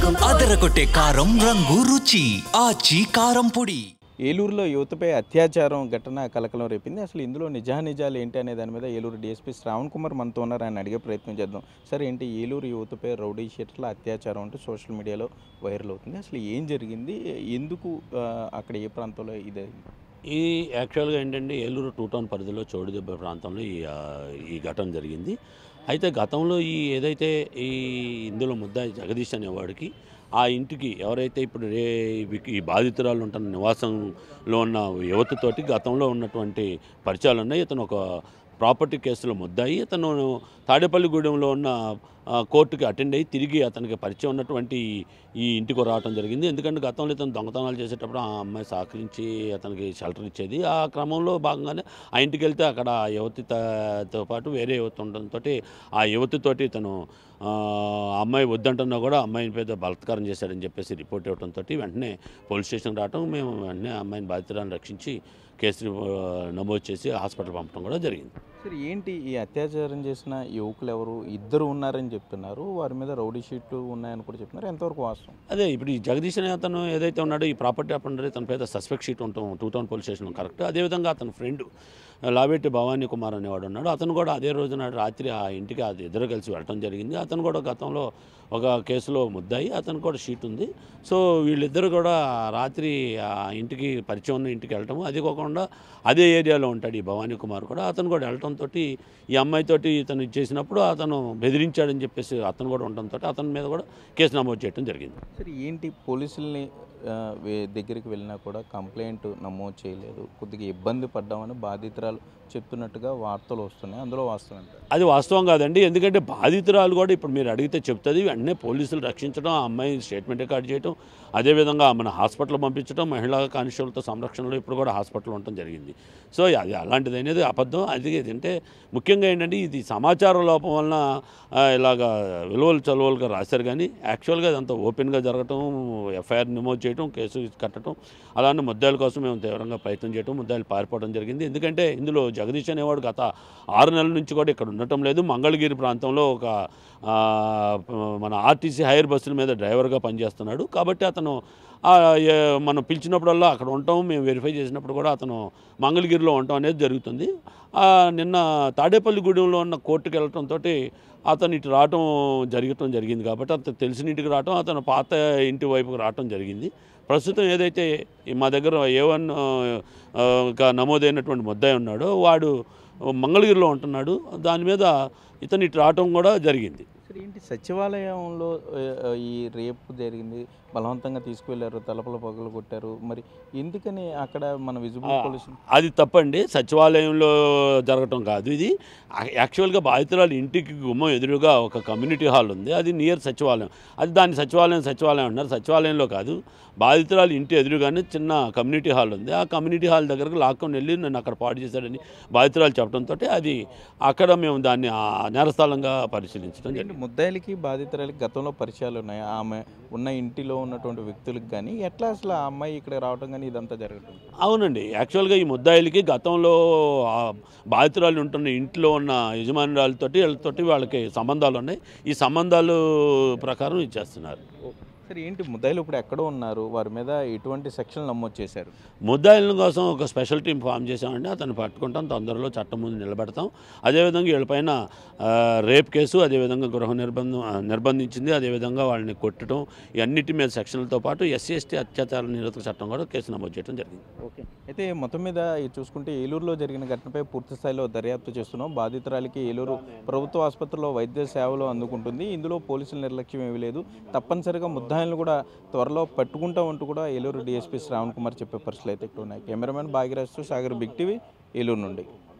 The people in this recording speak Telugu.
అదరగొట్టే కారం రంగు రుచి ఆచి కారం పొడి. ఏలూరులో యువతపై అత్యాచారం ఘటన కలకలం రేపింది. అసలు ఇందులో నిజానిజాలు ఏంటి అనే దాని మీద ఏలూరు డీఎస్పీ శ్రావణ్ కుమార్ మనతో ఉన్నారు. ఆయన అడిగే ప్రయత్నం చేద్దాం. సరే, ఏంటి ఏలూరు యువతపై రౌడీ షీటర్ల అత్యాచారం అంటూ సోషల్ మీడియాలో వైరల్ అవుతుంది. అసలు ఏం జరిగింది, ఎందుకు అక్కడ ఏ ప్రాంతంలో ఇది? ఈ యాక్చువల్గా ఏంటంటే ఏలూరు టూ టౌన్ పరిధిలో చౌడిదెబ్బ ప్రాంతంలో ఈ ఘటన జరిగింది. అయితే గతంలో ఏదైతే ఇందులో ముద్దాయి జగదీష్ అనేవాడికి ఆ ఇంటికి ఎవరైతే ఇప్పుడు ఈ బాధితురాలు ఉంటున్న నివాసంలో ఉన్న యువతతోటి గతంలో ఉన్నటువంటి పరిచయాలు ఉన్నాయి. ఇతను ఒక ప్రాపర్టీ కేసులో ముద్దాయి. ఇతను తాడేపల్లిగూడెంలో ఉన్న కోర్టుకి అటెండ్ అయ్యి తిరిగి అతనికి పరిచయం ఉన్నటువంటి ఈ ఇంటికి రావడం జరిగింది. ఎందుకంటే గతంలో ఇతను దొంగతనాలు చేసేటప్పుడు ఆ అమ్మాయి సహకరించి అతనికి షెల్టర్ ఇచ్చేది. ఆ క్రమంలో భాగంగానే ఆ ఇంటికి వెళ్తే అక్కడ యువతితో పాటు వేరే యువతి ఉండడంతో ఆ యువతితోటి ఇతను అమ్మాయి వద్దంటున్నా కూడా అమ్మాయిని పెద్ద బలాత్కారం చేశాడని చెప్పేసి రిపోర్ట్ ఇవ్వడంతో వెంటనే పోలీస్ స్టేషన్కి రావడం, మేము వెంటనే అమ్మాయిని బాధితురాలను రక్షించి కేసు నమోదు చేసి హాస్పిటల్ పంపడం కూడా జరిగింది. సరే, ఏంటి ఈ అత్యాచారం చేసిన యువకులు ఎవరు? ఇద్దరు ఉన్నారని చెప్తున్నారు. వారి మీద రౌడీ షీట్లు ఉన్నాయని కూడా చెప్తున్నారు. ఎంతవరకు వాస్తవం? అదే ఇప్పుడు ఈ జగదీష్ అనే అతను ఏదైతే ఉన్నాడో ఈ ప్రాపర్టీ అప్పుడు తన పేద సస్పెక్ట్ షీట్ ఉంటాం two town police station correct. అదేవిధంగా అతని ఫ్రెండ్ లావేటి భవానీ కుమార్ అనేవాడు ఉన్నాడు. అతను కూడా అదే రోజున రాత్రి ఆ ఇంటికి అది ఇద్దరు కలిసి వెళ్ళడం జరిగింది. అతను కూడా గతంలో ఒక కేసులో ముద్దాయి, అతను కూడా షీట్ ఉంది. సో వీళ్ళిద్దరు కూడా రాత్రి ఆ ఇంటికి పరిచయం ఉన్న ఇంటికి వెళ్ళటము, అది కాకుండా అదే ఏరియాలో ఉంటాడు ఈ భవానీ కుమార్ కూడా. అతను కూడా వెళ్ళటంతో ఈ అమ్మాయితోటి ఇతను చేసినప్పుడు అతను బెదిరించాడని చెప్పేసి అతను కూడా ఉండటంతో అతని మీద కూడా కేసు నమోదు చేయడం జరిగింది. సరే, ఏంటి పోలీసుల్ని దగ్గరికి వెళ్ళినా కూడా కంప్లైంట్ నమోదు చేయలేదు, కొద్దిగా ఇబ్బంది పడ్డామని బాధితురాలు చెప్తున్నట్టుగా వార్తలు వస్తున్నాయి. అందులో వాస్తవం? అది వాస్తవం కాదండి. ఎందుకంటే బాధితురాలు కూడా ఇప్పుడు మీరు అడిగితే చెప్తుంది. వెంటనే పోలీసులు రక్షించడం, ఆ అమ్మాయి స్టేట్మెంట్ రికార్డ్ చేయడం, అదేవిధంగా మన హాస్పిటల్ పంపించడం, మహిళా కానిస్టేబుల్తో సంరక్షణలో ఇప్పుడు కూడా హాస్పిటల్ ఉండటం జరిగింది. సో అది అలాంటిది అనేది అబద్ధం. అది ఏంటంటే ముఖ్యంగా ఏంటంటే ఇది సమాచార లోపం వలన ఇలాగా విలువలు చలువలుగా రాశారు. కానీ యాక్చువల్గా అదంతా ఓపెన్గా జరగటం, ఎఫ్ఐఆర్ నమోదు చేయడం, కేసు కట్టడం, అలానే ముద్దాయిల కోసం మేము తీవ్రంగా ప్రయత్నం చేయడం, ముద్దాయిలు పారిపోవడం జరిగింది. ఎందుకంటే ఇందులో జగదీష్ అనేవాడు గత 6 నెలల నుంచి కూడా ఇక్కడ ఉండటం లేదు. మంగళగిరి ప్రాంతంలో ఒక మన ఆర్టీసీ హైర్ బస్సుల మీద డ్రైవర్గా పనిచేస్తున్నాడు. కాబట్టి అతను మనం పిలిచినప్పుడల్లా అక్కడ ఉంటాం. మేము వెరిఫై చేసినప్పుడు కూడా అతను మంగళగిరిలో ఉండటం అనేది జరుగుతుంది. నిన్న తాడేపల్లిగూడెంలో ఉన్న కోర్టుకు వెళ్ళటంతో అతను ఇటు రావటం జరిగింది. కాబట్టి అతను తెలిసిన ఇంటికి రావటం, అతను పాత ఇంటి వైపుకి రావటం జరిగింది. ప్రస్తుతం ఏదైతే మా దగ్గర A1 నమోదైనటువంటి ముద్దాయి ఉన్నాడో వాడు మంగళగిరిలో ఉంటున్నాడు. దాని మీద ఇతను ఇటు రావటం కూడా జరిగింది. ఏంటి సచివాలయంలో ఈ రేపు జరిగింది, బలవంతంగా తీసుకువెళ్ళారు, తలుపుల పగలు కొట్టారు, మరి ఎందుకని అక్కడ మన విజిబుల్ పోలీసు? అది తప్పండి. సచివాలయంలో జరగటం కాదు ఇది. యాక్చువల్గా బాధితురాలు ఇంటికి గుమ్మం ఎదురుగా ఒక కమ్యూనిటీ హాల్ ఉంది. అది నియర్ సచివాలయం. అది దాన్ని సచివాలయం అన్నారు. సచివాలయంలో కాదు, బాధితురాలు ఇంటి ఎదురుగానే చిన్న కమ్యూనిటీ హాల్ ఉంది. ఆ కమ్యూనిటీ హాల్ దగ్గరకు లాక్కొని వెళ్ళి నన్ను అక్కడ పాడు చేశాడని బాధితురాలు చెప్పడంతో అది అక్కడ మేము దాన్ని నేరస్థలంగా పరిశీలించడం జరిగింది. ముద్దాయిలకి బాధితురాలకి గతంలో పరిచయాలు ఉన్నాయి. ఆమె ఉన్న ఇంటిలో ఉన్నటువంటి వ్యక్తులకు కానీ ఎట్లా అసలు ఆ అమ్మాయి ఇక్కడ రావడం కానీ ఇదంతా జరగటం? అవునండి. యాక్చువల్గా ఈ ముద్దాయిలకి గతంలో బాధితురాలు ఉంటున్న ఇంట్లో ఉన్న యజమానురాలతోటి వీళ్ళతోటి వాళ్ళకి సంబంధాలు ఉన్నాయి. ఈ సంబంధాలు ప్రకారం ఇచ్చేస్తున్నారు. సరే, ఏంటి ముద్దాయిలు ఇప్పుడు ఎక్కడో ఉన్నారు, వారి మీద ఎటువంటి సెక్షన్లు నమోదు చేశారు? ముద్దాయిల కోసం ఒక స్పెషల్ టీం ఫామ్ చేసామండి. అతను పట్టుకుంటాం, తొందరలో చట్టం ముందు నిలబెడతాం. అదేవిధంగా వీళ్ళపైన రేప్ కేసు, అదేవిధంగా గృహ నిర్బంధించింది, అదేవిధంగా వాళ్ళని కొట్టడం, ఇవన్నిటి మీద సెక్షన్లతో పాటు SC/ST అత్యాచార నిరోధక చట్టం కూడా కేసు నమోదు చేయడం జరిగింది. ఓకే, అయితే మొత్తం మీద చూసుకుంటే ఏలూరులో జరిగిన ఘటనపై పూర్తి స్థాయిలో దర్యాప్తు చేస్తున్నాం. బాధితురాలికి ఏలూరు ప్రభుత్వ ఆసుపత్రిలో వైద్య సేవలు అందుకుంటుంది. ఇందులో పోలీసుల నిర్లక్ష్యం ఏమీ లేదు. తప్పనిసరిగా ముద్దాయిలను కూడా త్వరలో పట్టుకుంటామంటూ కూడా ఏలూరు డీఎస్పీ శ్రావణ్ కుమార్ చెప్పే పరిస్థితులు అయితే ఇక్కడ ఉన్నాయి. కెమెరామెన్ భాగ్యరాజ్తో సాగర్, బిగ్ టీవీ, ఏలూరు నుండి.